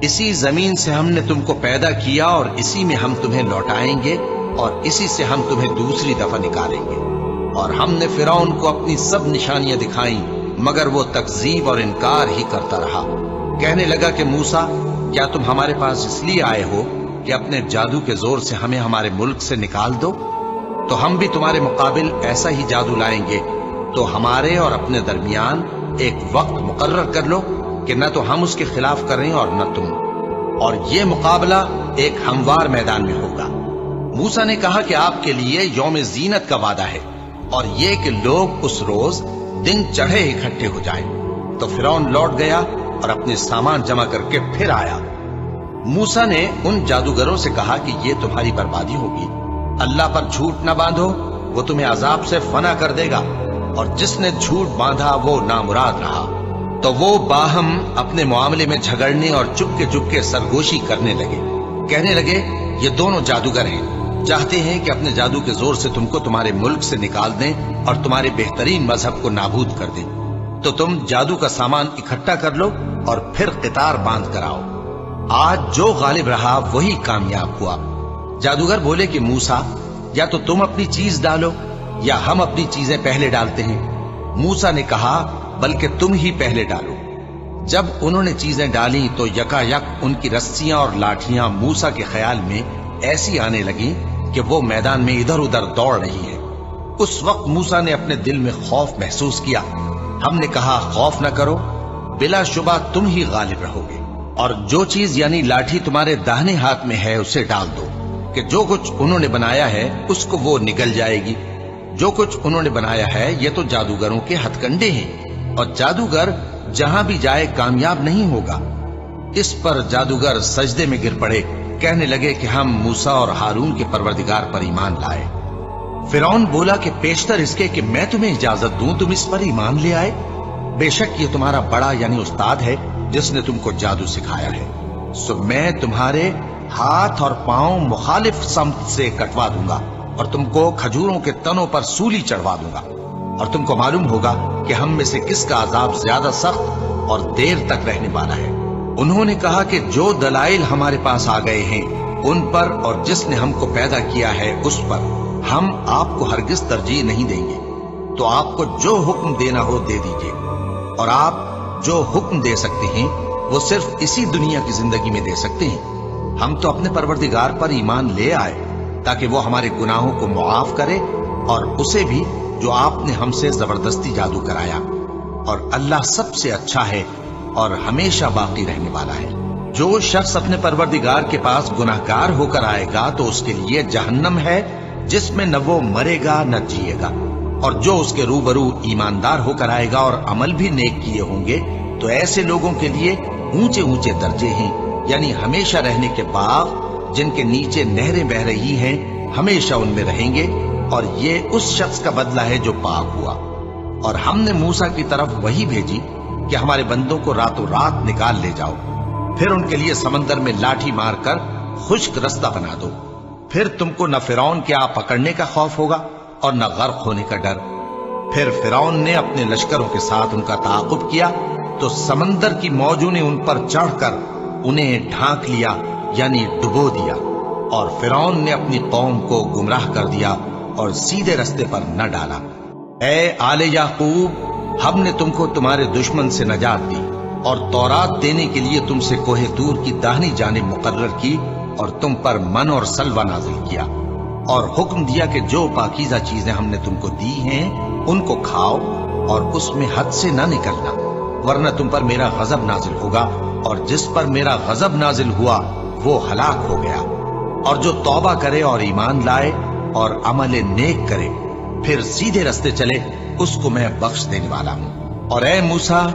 اسی زمین سے ہم نے تم کو پیدا کیا اور اسی میں ہم تمہیں لوٹائیں گے اور اسی سے ہم تمہیں دوسری دفعہ نکالیں گے۔ اور ہم نے فرعون کو اپنی سب نشانیاں دکھائیں مگر وہ تکذیب اور انکار ہی کرتا رہا۔ کہنے لگا کہ موسیٰ، کیا تم ہمارے پاس اس لیے آئے ہو کہ اپنے جادو کے زور سے ہمیں ہمارے ملک سے نکال دو؟ تو ہم بھی تمہارے مقابل ایسا ہی جادو لائیں گے، تو ہمارے اور اپنے درمیان ایک وقت مقرر کر لو کہ نہ تو ہم اس کے خلاف کریں اور نہ تم، اور یہ مقابلہ ایک ہموار میدان میں ہوگا۔ موسیٰ نے کہا کہ آپ کے لیے یوم زینت کا وعدہ ہے، اور یہ کہ لوگ اس روز دن چڑھے اکٹھے ہو جائیں۔ تو فرعون لوٹ گیا اور اپنے سامان جمع کر کے پھر آیا۔ موسیٰ نے ان جادوگروں سے کہا کہ یہ تمہاری بربادی ہوگی، اللہ پر جھوٹ نہ باندھو، وہ تمہیں عذاب سے فنا کر دے گا، اور جس نے جھوٹ باندھا وہ نامراد رہا۔ تو وہ باہم اپنے معاملے میں جھگڑنے اور چپکے سرگوشی کرنے لگے۔ کہنے لگے یہ دونوں جادوگر ہیں، چاہتے ہیں کہ اپنے جادو کے زور سے تم کو تمہارے ملک سے نکال دیں اور تمہارے بہترین مذہب کو نابود کر دیں۔ تو تم جادو کا سامان اکٹھا کر لو اور پھر قطار باندھ کر آؤ۔ آج جو غالب رہا وہی کامیاب ہوا۔ جادوگر بولے کہ موسیٰ، یا تو تم اپنی چیز ڈالو یا ہم اپنی چیزیں پہلے ڈالتے ہیں۔ موسیٰ نے کہا بلکہ تم ہی پہلے ڈالو۔ جب انہوں نے چیزیں ڈالی تو یکا یک ان کی رسیاں اور لاٹھیاں موسیٰ کے خیال میں ایسی آنے لگیں کہ وہ میدان میں ادھر ادھر دوڑ رہی ہے۔ اس وقت موسیٰ نے اپنے دل میں خوف محسوس کیا۔ ہم نے کہا خوف نہ کرو، بلا شبہ تم ہی غالب رہو گے، اور جو چیز یعنی لاٹھی تمہارے داہنے ہاتھ میں ہے اسے ڈال دو کہ جو کچھ انہوں نے بنایا ہے اس کو وہ نگل جائے گی۔ جو کچھ انہوں نے بنایا ہے یہ تو جادوگروں کے ہتھ کنڈے ہیں، اور جادوگر جہاں بھی جائے کامیاب نہیں ہوگا۔ اس پر جادوگر سجدے میں گر پڑے، کہنے لگے کہ ہم موسیٰ اور ہارون کے پروردگار پر ایمان لائے۔ فرعون بولا کہ پیشتر اس کے کہ میں تمہیں اجازت دوں تم اس پر ایمان لے آئے، بے شک یہ تمہارا بڑا یعنی استاد ہے جس نے تم کو جادو سکھایا ہے، سو میں تمہارے ہاتھ اور پاؤں مخالف سمت سے کٹوا دوں گا اور تم کو کھجوروں کے تنوں پر سولی چڑھوا دوں گا، اور تم کو معلوم ہوگا کہ ہم میں سے کس کا عذاب زیادہ سخت اور دیر تک رہنے والا ہے۔ انہوں نے کہا کہ جو دلائل ہمارے پاس آ گئے ہیں ان پر اور جس نے ہم کو پیدا کیا ہے اس پر ہم آپ کو ہرگز ترجیح نہیں دیں گے، تو آپ کو جو حکم دینا ہو دے دیجیے، اور آپ جو حکم دے سکتے ہیں وہ صرف اسی دنیا کی زندگی میں دے سکتے ہیں۔ ہم تو اپنے پروردگار پر ایمان لے آئے تاکہ وہ ہمارے گناہوں کو معاف کرے، اور اسے بھی جو آپ نے ہم سے زبردستی جادو کرایا، اور اللہ سب سے اچھا ہے اور ہمیشہ باقی رہنے والا ہے۔ جو شخص اپنے پروردگار کے پاس گناہگار ہو کر آئے گا تو اس کے لیے جہنم ہے جس میں نہ وہ مرے گا نہ جیے گا، اور جو اس کے روبرو ایماندار ہو کر آئے گا اور عمل بھی نیک کیے ہوں گے تو ایسے لوگوں کے لیے اونچے اونچے درجے ہیں، یعنی ہمیشہ رہنے کے باغ جن کے نیچے نہریں بہ رہی ہیں، ہمیشہ ان میں رہیں گے، اور یہ اس شخص کا بدلہ ہے جو پاک ہوا۔ اور ہم نے موسیٰ کی طرف وہی بھیجی کہ ہمارے بندوں کو راتوں رات نکال لے جاؤ، پھر ان کے لیے سمندر میں لاٹھی مار کر خشک رستہ بنا دو، پھر تم کو نہ فرعون کے آ پکڑنے کا خوف ہوگا اور نہ غرق ہونے کا ڈر۔ پھر فرعون نے اپنے لشکروں کے ساتھ ان کا تعاقب کیا تو سمندر کی موجوں نے ان پر چڑھ کر انہیں ڈھانک لیا، یعنی ڈبو دیا، اور فرعون نے اپنی قوم کو گمراہ کر دیا اور سیدھے رستے پر نہ ڈالا۔ اے آل یعقوب، ہم نے تم کو تمہارے دشمن سے نجات دی اور تورات دینے کے لیے تم سے کوہ طور کی داہنی جانب مقرر کی، اور تم پر من اور سلوہ نازل کیا، اور حکم دیا کہ جو پاکیزہ چیزیں ہم نے تم کو دی ہیں ان کو کھاؤ اور اس میں حد سے نہ نکلنا، ورنہ تم پر میرا غضب نازل ہوگا، اور جس پر میرا غضب نازل ہوا وہ ہلاک ہو گیا۔ اور جو توبہ کرے اور ایمان لائے اور عمل نیک کرے پھر سیدھے رستے چلے اس کو میں بخش دینے والا ہوں۔ اور اے موسیٰ،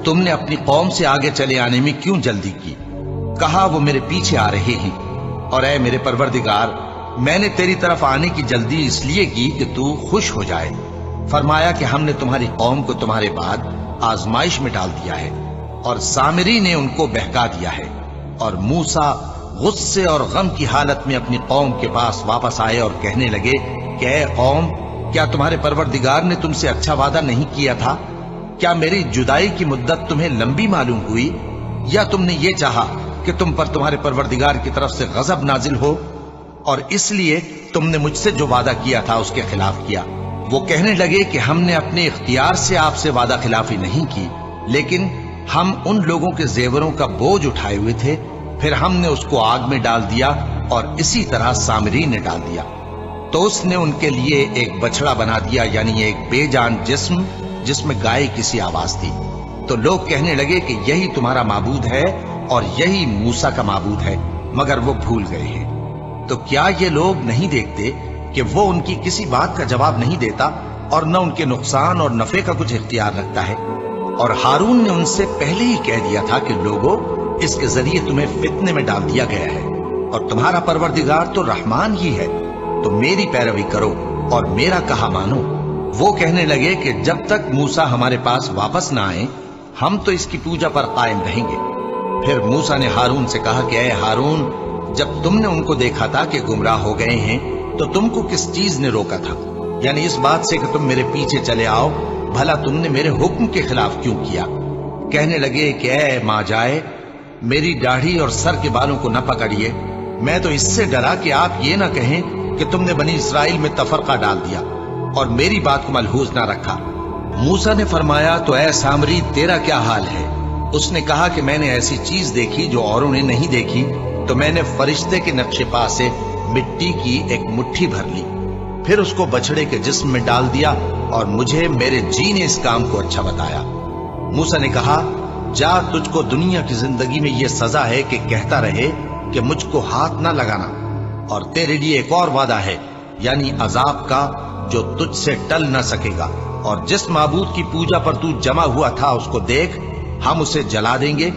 تم نے اپنی قوم سے آگے چلے آنے میں کیوں جلدی کی؟ کہا وہ میرے پیچھے آ رہے ہیں۔ اور اے میرے پروردگار، میں نے تیری طرف آنے کی جلدی اس لیے کی کہ تو خوش ہو جائے۔ فرمایا کہ ہم نے تمہاری قوم کو تمہارے بعد آزمائش میں ڈال دیا ہے، اور سامری نے ان کو بہکا دیا ہے۔ اور موسیٰ غصے اور غم کی حالت میں اپنی قوم کے پاس واپس آئے اور کہنے لگے کہ اے قوم، کیا تمہارے پروردگار نے تم سے اچھا وعدہ نہیں کیا تھا؟ کیا میری جدائی کی مدت تمہیں لمبی معلوم ہوئی، یا تم نے یہ چاہا کہ تم پر تمہارے پروردگار کی طرف سے غضب نازل ہو، اور اس لیے تم نے مجھ سے جو وعدہ کیا تھا اس کے خلاف کیا؟ وہ کہنے لگے کہ ہم نے اپنے اختیار سے آپ سے وعدہ خلافی نہیں کی، لیکن ہم ان لوگوں کے زیوروں کا بوجھ اٹھائے ہوئے تھے، پھر ہم نے اس کو آگ میں ڈال دیا اور اسی طرح سامری نے ڈال دیا۔ تو اس نے ان کے لیے ایک بچڑا بنا دیا، یعنی ایک بے جان جسم جس میں گائے کسی آواز تھی۔ تو لوگ کہنے لگے کہ یہی تمہارا معبود ہے اور یہی موسیٰ کا معبود ہے، مگر وہ بھول گئے ہیں۔ تو کیا یہ لوگ نہیں دیکھتے کہ وہ ان کی کسی بات کا جواب نہیں دیتا اور نہ ان کے نقصان اور نفع کا کچھ اختیار رکھتا ہے؟ اور ہارون نے ان سے پہلے ہی کہہ دیا تھا کہ لوگوں، اس کے ذریعے تمہیں فتنے میں ڈال دیا گیا ہے، اور تمہارا پروردگار تو رحمان ہی ہے، تو میری پیروی کرو اور میرا کہا مانو۔ وہ کہنے لگے کہ جب تک موسیٰ ہمارے پاس واپس نہ آئے ہم تو اس کی پوجا پر قائم رہیں گے۔ پھر موسیٰ نے ہارون سے کہا کہ اے ہارون، جب تم نے ان کو دیکھا تھا کہ گمراہ ہو گئے ہیں تو تم کو کس چیز نے روکا تھا؟ یعنی اس بات سے کہ تم میرے پیچھے چلے آؤ، بھلا تم نے میرے حکم کے خلاف کیوں کیا؟ کہنے لگے کہ اے ماں جائے، میری داڑھی اور سر کے بالوں کو نہ پکڑیے، میں تو اس سے ڈرا کہ آپ یہ نہ کہیں کہ تم نے بنی اسرائیل میں تفرقہ ڈال دیا اور میری بات کو ملحوظ نہ رکھا۔ موسیٰ نے فرمایا تو اے سامری، تیرا کیا حال ہے؟ اس نے کہا کہ میں نے ایسی چیز دیکھی جو اوروں نے نہیں دیکھی، تو میں نے فرشتے کے نقش پا سے مٹی کی ایک مٹھی بھر لی، پھر اس کو بچڑے کے جسم میں ڈال دیا اور مجھے میرے جی نے اس کام کو اچھا بتایا۔ موسیٰ نے کہا جا، تجھ کو دنیا کی زندگی میں یہ سزا ہے کہ کہتا رہے کہ مجھ کو ہاتھ نہ لگانا، اور تیرے لیے ایک اور وعدہ ہے، یعنی عذاب کا جو تجھ سے ٹل نہ سکے گا، اور جس معبود کی پوجا پر تو جمع ہوا تھا اس کو دیکھ، ہم اسے جلا دیں گے،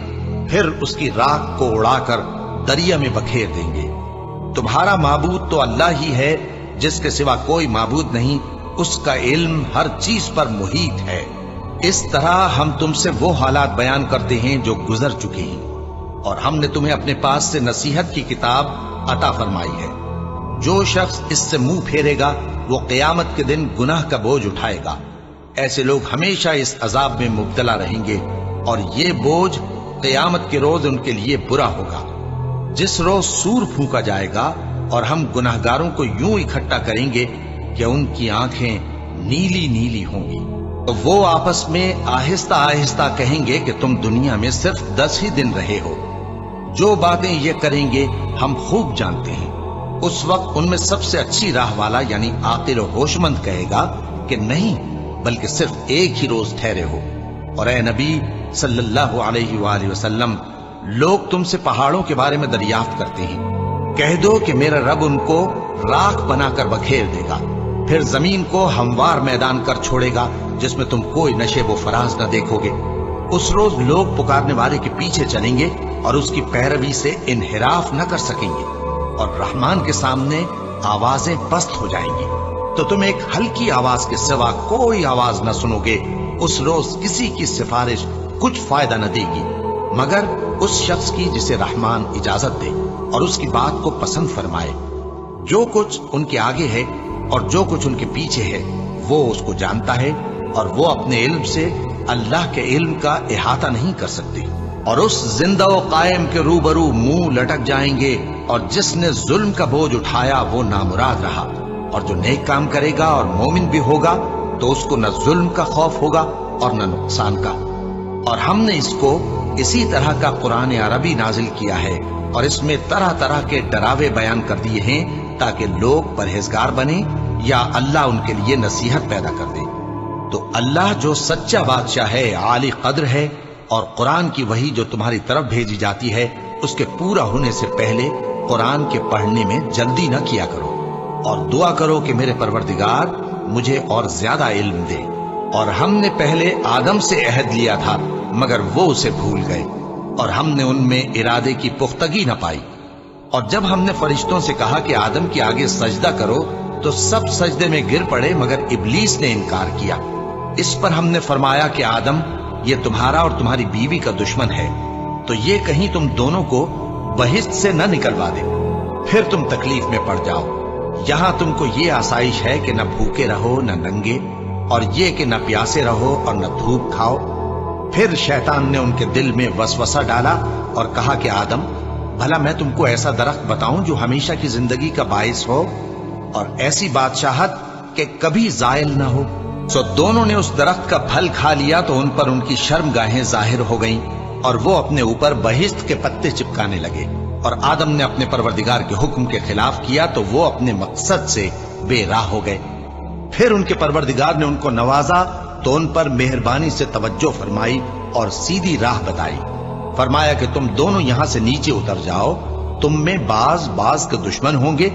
پھر اس کی راکھ کو اڑا کر دریا میں بکھیر دیں گے۔ تمہارا معبود تو اللہ ہی ہے، جس کے سوا کوئی معبود نہیں، اس کا علم ہر چیز پر محیط ہے۔ اس طرح ہم تم سے وہ حالات بیان کرتے ہیں جو گزر چکے ہیں، اور ہم نے تمہیں اپنے پاس سے نصیحت کی کتاب عطا فرمائی ہے۔ جو شخص اس سے منہ پھیرے گا وہ قیامت کے دن گناہ کا بوجھ اٹھائے گا۔ ایسے لوگ ہمیشہ اس عذاب میں مبتلا رہیں گے، اور یہ بوجھ قیامت کے روز ان کے لیے برا ہوگا، جس روز سور پھونکا جائے گا اور ہم گناہگاروں کو یوں اکٹھا کریں گے کہ ان کی آنکھیں نیلی نیلی ہوں گی۔ تو وہ آپس میں آہستہ آہستہ کہیں گے کہ تم دنیا میں صرف 10 ہی دن رہے ہو۔ جو باتیں یہ کریں گے ہم خوب جانتے ہیں۔ اس وقت ان میں سب سے اچھی راہ والا یعنی عاقل و ہوش مند کہے گا کہ نہیں، بلکہ صرف ایک ہی روز ٹھہرے ہو۔ اور اے نبی صلی اللہ علیہ وآلہ وسلم، لوگ تم سے پہاڑوں کے بارے میں دریافت کرتے ہیں، کہہ دو کہ میرا رب ان کو راکھ بنا کر بکھیر دے گا، پھر زمین کو ہموار میدان کر چھوڑے گا جس میں تم کوئی نشیب و فراز نہ دیکھو گے۔ اس روز لوگ پکارنے والے کے پیچھے چلیں گے اور اس کی پیروی سے انحراف نہ کر سکیں گے، اور رحمان کے سامنے آوازیں پست ہو جائیں گی، تو تم ایک ہلکی آواز کے سوا کوئی آواز نہ سنو گے۔ اس روز کسی کی سفارش کچھ فائدہ نہ دے گی مگر اس شخص کی جسے رحمان اجازت دے اور اس کی بات کو پسند فرمائے۔ جو کچھ ان کے آگے ہے اور جو کچھ ان کے پیچھے ہے وہ اس کو جانتا ہے، اور وہ اپنے علم سے اللہ کے علم کا احاطہ نہیں کر سکتے۔ اور اس زندہ و قائم کے روبرو منہ لٹک جائیں گے، اور جس نے ظلم کا بوجھ اٹھایا وہ نامراد رہا، اور جو نیک کام کرے گا اور مومن بھی ہوگا تو اس کو نہ ظلم کا خوف ہوگا اور نہ نقصان کا۔ اور ہم نے اس کو اسی طرح کا قرآن عربی نازل کیا ہے، اور اس میں طرح طرح کے ڈراوے بیان کر دیے ہیں تاکہ لوگ پرہیزگار بنیں یا اللہ ان کے لیے نصیحت پیدا کر دے۔ تو اللہ جو سچا بادشاہ ہے، عالی قدر ہے، اور قرآن کی وحی جو تمہاری طرف بھیجی جاتی ہے اس کے پورا ہونے سے پہلے قرآن کے پڑھنے میں جلدی نہ کیا کرو، اور دعا کرو کہ میرے پروردگار مجھے اور زیادہ علم دے۔ اور ہم نے پہلے آدم سے عہد لیا تھا مگر وہ اسے بھول گئے، اور ہم نے ان میں ارادے کی پختگی نہ پائی۔ اور جب ہم نے فرشتوں سے کہا کہ آدم کے آگے سجدہ کرو تو سب سجدے میں گر پڑے مگر ابلیس نے انکار کیا۔ اس پر ہم نے فرمایا کہ آدم، یہ تمہارا اور تمہاری بیوی کا دشمن ہے، تو یہ کہیں تم دونوں کو بہشت سے نہ نکلوا دے، پھر تم تکلیف میں پڑ جاؤ۔ یہاں تم کو یہ آسائش ہے کہ نہ بھوکے رہو نہ ننگے، اور یہ کہ نہ پیاسے رہو اور نہ دھوپ کھاؤ۔ پھر شیطان نے ان کے دل میں وسوسہ ڈالا اور کہا کہ آدم، بھلا میں تم کو ایسا درخت بتاؤں جو ہمیشہ کی زندگی کا باعث ہو، اور ایسی بادشاہت کہ کبھی زائل نہ ہو۔ سو دونوں نے اس درخت کا پھل کھا لیا تو ان پر ان کی شرمگاہیں ظاہر ہو گئیں اور وہ اپنے اوپر بہشت کے پتے چپکانے لگے، اور آدم نے اپنے پروردگار کے حکم کے خلاف کیا تو وہ اپنے مقصد سے بے راہ ہو گئے۔ پھر ان کے پروردگار نے ان کو نوازا تو ان پر مہربانی سے توجہ فرمائی اور سیدھی راہ بتائی۔ فرمایا کہ تم دونوں یہاں سے نیچے اتر جاؤ، تم میں بعض کے دشمن ہوں گے،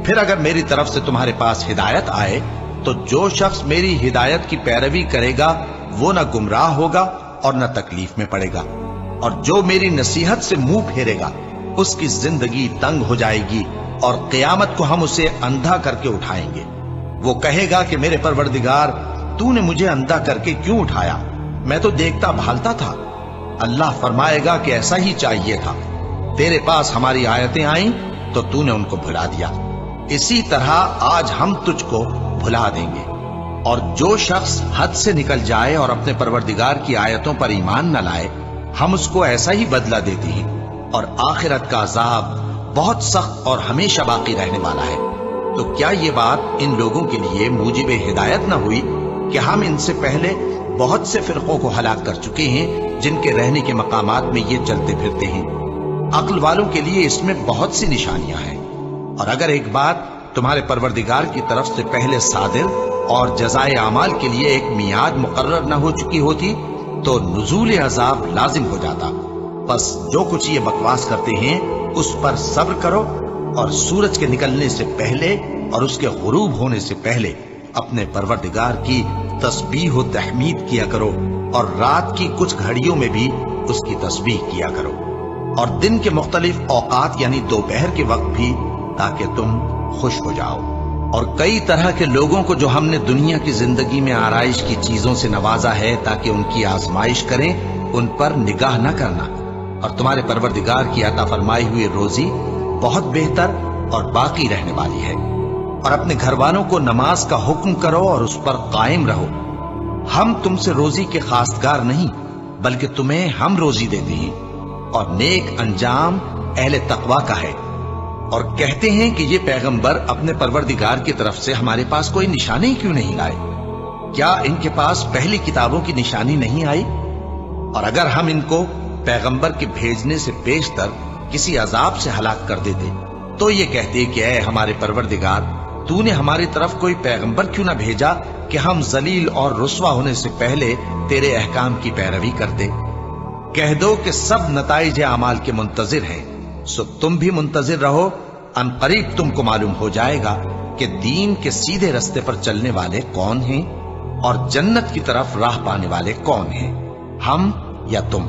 پھر اگر میری طرف سے تمہارے پاس ہدایت آئے تو جو شخص میری ہدایت کی پیروی کرے گا وہ نہ گمراہ ہوگا اور نہ تکلیف میں پڑے گا، اور جو میری نصیحت سے منہ پھیرے گا اس کی زندگی تنگ ہو جائے گی، اور قیامت کو ہم اسے اندھا کر کے اٹھائیں گے۔ وہ کہے گا کہ میرے پروردگار تو نے مجھے اندھا کر کے کیوں اٹھایا، میں تو دیکھتا بھالتا تھا۔ اللہ فرمائے گا کہ ایسا ہی چاہیے تھا، تیرے پاس ہماری آیتیں آئیں تو تو نے ان کو بھلا دیا، اسی طرح آج ہم تجھ کو بھلا دیں گے۔ اور جو شخص حد سے نکل جائے اور اپنے پروردگار کی آیتوں پر ایمان نہ لائے ہم اس کو ایسا ہی بدلہ دیتے ہیں، اور آخرت کا عذاب بہت سخت اور ہمیشہ باقی رہنے والا ہے۔ تو کیا یہ بات ان لوگوں کے لیے موجب ہدایت نہ ہوئی کہ ہم ان سے پہلے بہت سے فرقوں کو ہلاک کر چکے ہیں جن کے رہنے کے مقامات میں یہ چلتے پھرتے ہیں۔ عقل والوں کے لیے اس میں بہت سی نشانیاں ہیں، اور اگر ایک بات تمہارے پروردگار کی طرف سے پہلے صادر اور جزائے اعمال کے لیے ایک میعاد مقرر نہ ہو چکی ہوتی تو نزول عذاب لازم ہو جاتا۔ بس جو کچھ یہ بکواس کرتے ہیں اس پر صبر کرو، اور سورج کے نکلنے سے پہلے اور اس کے غروب ہونے سے پہلے اپنے پروردگار کی تسبیح و تحمید کیا کرو، اور رات کی کچھ گھڑیوں میں بھی اس کی تسبیح کیا کرو، اور دن کے مختلف اوقات یعنی دوپہر کے وقت بھی، تاکہ تم خوش ہو جاؤ۔ اور کئی طرح کے لوگوں کو جو ہم نے دنیا کی زندگی میں آرائش کی چیزوں سے نوازا ہے تاکہ ان کی آزمائش کریں، ان پر نگاہ نہ کرنا، اور تمہارے پروردگار کی عطا فرمائی ہوئی روزی بہت بہتر اور باقی رہنے والی ہے۔ اور اپنے گھر والوں کو نماز کا حکم کرو اور اس پر قائم رہو۔ ہم تم سے روزی کے خواستگار نہیں بلکہ تمہیں ہم روزی دیتے ہیں، اور نیک انجام اہل تقوی کا ہے۔ اور کہتے ہیں کہ یہ پیغمبر اپنے پروردگار کی طرف سے ہمارے پاس کوئی نشانی کیوں نہیں لائے؟ کیا ان کے پاس پہلی کتابوں کی نشانی نہیں آئی؟ اور اگر ہم ان کو پیغمبر کے بھیجنے سے بیشتر کسی عذاب سے ہلاک کر دیتے تو یہ کہتے کہ اے ہمارے پروردگار تو نے ہماری طرف کوئی پیغمبر کیوں نہ بھیجا کہ ہم ذلیل اور رسوا ہونے سے پہلے تیرے احکام کی پیروی کرتے۔ کہہ دو کہ سب نتائج اعمال کے منتظر ہیں، سو تم بھی منتظر رہو، ان قریب تم کو معلوم ہو جائے گا کہ دین کے سیدھے رستے پر چلنے والے کون ہیں اور جنت کی طرف راہ پانے والے کون ہیں، ہم یا تم۔